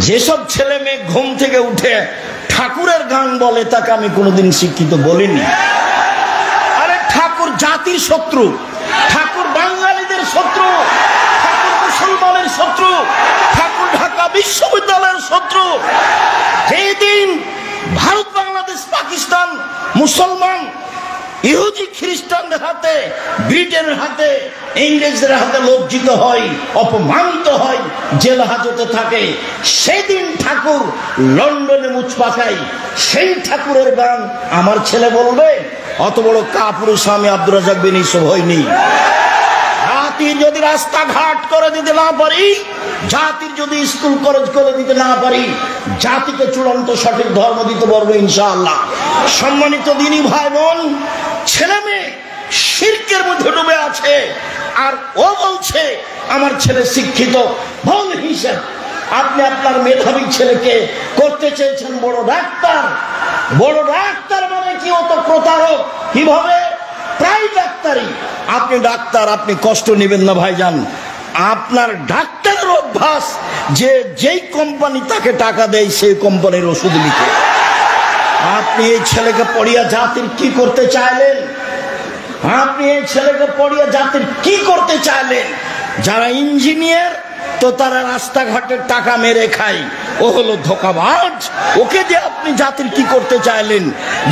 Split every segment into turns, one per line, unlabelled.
যেসব ছেলে মেয়ে ঘুম থেকে উঠে ঠাকুরের গান বলে তাকে আমি কোনোদিন শিক্ষিত বলিনি। আরে ঠাকুর জাতির শত্রু, ঠাকুর বাঙালিদের শত্রু, ঠাকুর মুসলমানের শত্রু, ঠাকুর ঢাকা বিশ্ববিদ্যালয়ের শত্রু। যেদিন ভারত, বাংলাদেশ, পাকিস্তান মুসলমান ইহুদি খ্রিস্টানদের হাতে, ব্রিটেনের হাতে, ইংরেজদের হাতে লজ্জিত হয়, অপমানিত হয়, জেল হাজতে থাকে, সেদিন ঠাকুর লন্ডনে মুচ পাকাই। সেই ঠাকুরের গান আমার ছেলে বলবে? অত বড় কাপুরুষ আমি আব্দুর রাজ্জাক বিন ইউসুফ হইনি। জাতির যদি রাস্তাঘাট করে দিতে না পারি, জাতির যদি স্কুল কলেজ করে দিতে না পারি, জাতিকে চূড়ান্ত সঠিক ধর্ম দিতে পারবো ইনশাআল্লাহ। সম্মানিত দিনী ভাই বোন, ছেলে মেয়ে শিরকের মধ্যে ডুবে আছে, আর ও বলছে আমার ছেলে শিক্ষিত। ভুল হিসাব। আপনি আপনার মেধাবী ছেলেকে করতে চেয়েছেন বড় ডাক্তার। বড় ডাক্তার মানে কি? ও তো প্রতারক। কিভাবে? প্রায় ডাক্তারি। আপনি ডাক্তার, আপনি কষ্ট নেবেন না ভাইজান। আপনার ডাক্তারের অভ্যাস যে যেই কোম্পানি তাকে টাকা দেয় সেই কোম্পানির ওষুধ লিখে। আপনি এই ছেলেকে পড়িয়া জাতির কি করতে চাইলেন? আপনি এই ছেলেকে পড়িয়া জাতির কি করতে চাইলেন? যারা ইঞ্জিনিয়ার তো তারা রাস্তাঘাটের টাকা মেরে খায়, ও হলো ধোঁকাবাজ। ওকে যে আপনি জাতির কি করতে চাইলেন?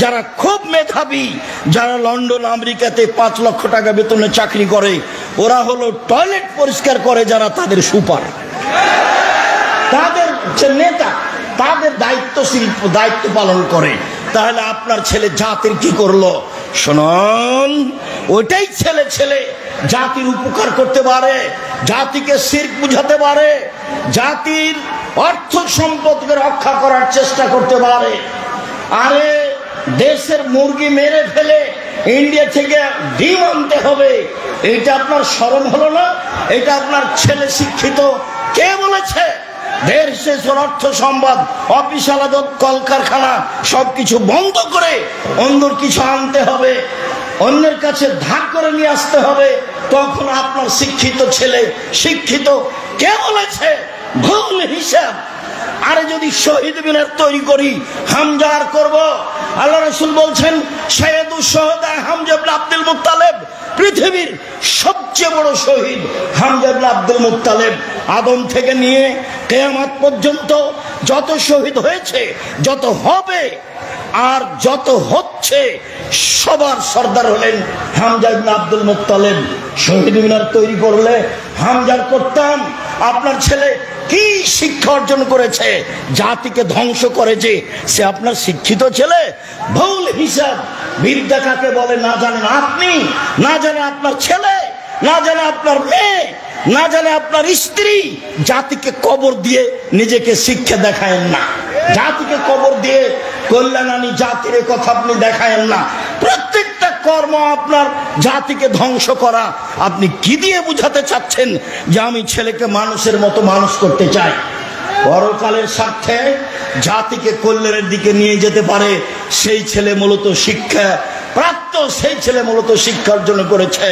যারা খুব মেধাবী, যারা লন্ডন আমেরিকাতে 5 লক্ষ টাকা বেতনে চাকরি করে, ওরা হলো টয়লেট পরিষ্কার করে যারা তাদের সুপার, তাদের নেতা, তাদের দায়িত্ব পালন করে। তাহলে আপনার ছেলে জাতির কি করলো? শুনুন, ওইটাই ছেলে জাতির উপকার করতে পারে, জাতিকে শিরক বুঝাতে পারে, জাতির অর্থ সম্পদকে রক্ষা করার চেষ্টা করতে পারে। আরে দেশের মুরগি মেরে ফেলে ইন্ডিয়া থেকে ডিম আনতে হবে, এটা আপনার শরম হলো না? এটা আপনার ছেলে শিক্ষিত? কে বলেছে? দেশের অর্থ সম্পদ, অফিস আদালত, কলকারখানা সবকিছু বন্ধ করে অন্যর কিছু আনতে হবে, অন্যের কাছে ধার করে নিয়ে আসতে হবে, তখন আপনার শিক্ষিত ছেলে শিক্ষিত? কে বলেছে? ভুল হিসাব। আরে যদি শহীদ মিনার তৈরি করি, হামজা আর করব? আল্লাহ রাসূল বলছেন সৈয়দুশ শুহাদা হামজা ইবনে আব্দুল মুত্তালিব, পৃথিবীর সবচেয়ে বড় শহীদ হামজা ইবনে আব্দুল মুত্তালিব। আদম থেকে নিয়ে কিয়ামত পর্যন্ত যত শহীদ হয়েছে, যত হবে আর যত হচ্ছে, সবার সর্দার হলেন হামজা ইবনে আব্দুল মুত্তালিব। শহীদ মিনার তৈরি করলে হামজার করতাম। আপনার ছেলে কি শিক্ষা অর্জন করেছে? জাতিকে ধ্বংস করেছে। সে আপনার শিক্ষিত ছেলে? ভুল হিসাব। বিদ্যা কাকে বলে না জানেন আপনি, না জানে আপনার ছেলে, না জানে আপনার মেয়ে, না জানে আপনার স্ত্রী। জাতিকে কবর দিয়ে নিজেকে শিক্ষা দেখায়েন না, জাতিকে কবর দিয়ে কল্যাণানী জাতির কথা আপনি দেখায়েন না। প্রত্যেকটা কর্ম আপনার জাতিকে ধ্বংস করা। আপনি কি দিয়ে বুঝাতে চাচ্ছেন যে আমি ছেলেকে মানুষের মতো মানুষ করতে চাই? পরকালের স্বার্থে জাতিকে কল্যাণের দিকে নিয়ে যেতে পারে সেই ছেলে মূলত শিক্ষা প্রাপ্ত, সেই ছেলে মূলত শিক্ষা অর্জন করেছে।